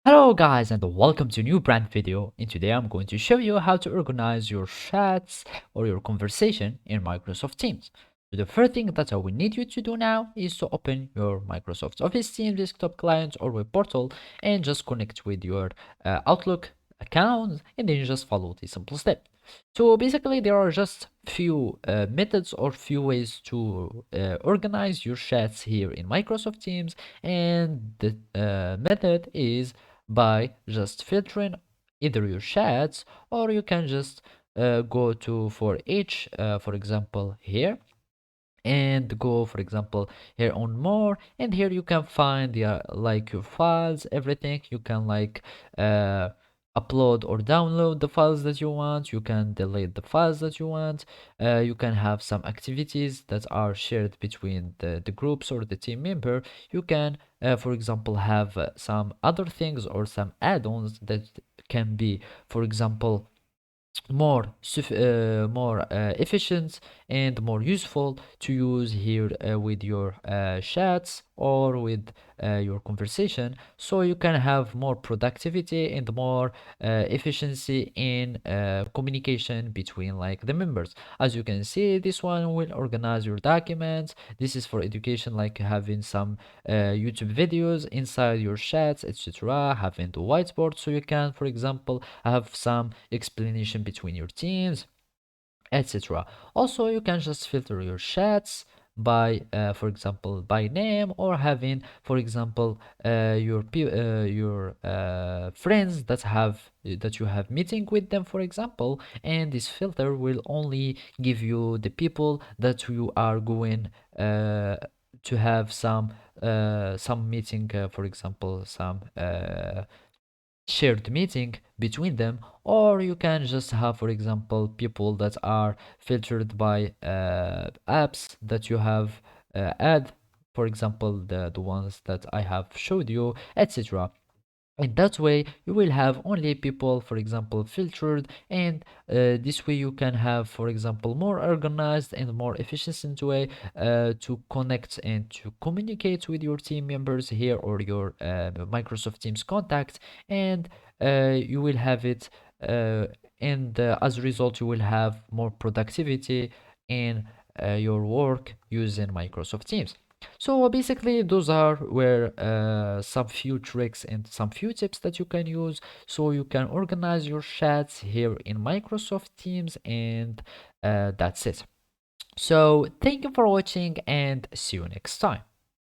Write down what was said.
Hello guys and welcome to a new brand video. And today I'm going to show you how to organize your chats or your conversation in Microsoft Teams. So the first thing that I will need you to do now is to open your Microsoft Office Teams desktop client or web portal and just connect with your Outlook account and then just follow the simple step. So basically there are just few methods or few ways to organize your chats here in Microsoft Teams, and the method is by just filtering either your chats, or you can just go to for each for example here, and go for example here on more, and here you can find like your files, everything. You can like uh upload or download the files that you want. You can delete the files that you want. You can have some activities that are shared between the groups or the team member. You can for example have some other things or some add-ons that can be for example more efficient and more useful to use here with your chats or with your conversation, so you can have more productivity and more efficiency in communication between like the members. As you can see, this one will organize your documents. This is for education, like having some YouTube videos inside your chats, etc., having the whiteboard so you can for example have some explanation between your teams, etc. Also, you can just filter your chats by for example by name, or having for example your friends that you have meeting with them for example, and this filter will only give you the people that you are going to have some meeting, for example some shared meeting between them. Or you can just have for example people that are filtered by apps that you have add, for example the ones that I have showed you, etc. In that way you will have only people for example filtered, and this way you can have for example more organized and more efficient way to connect and to communicate with your team members here, or your Microsoft Teams contact. And you will have it and as a result you will have more productivity in your work using Microsoft Teams. So basically those are where some few tricks and some few tips that you can use so you can organize your chats here in Microsoft Teams, and that's it. So thank you for watching and see you next time.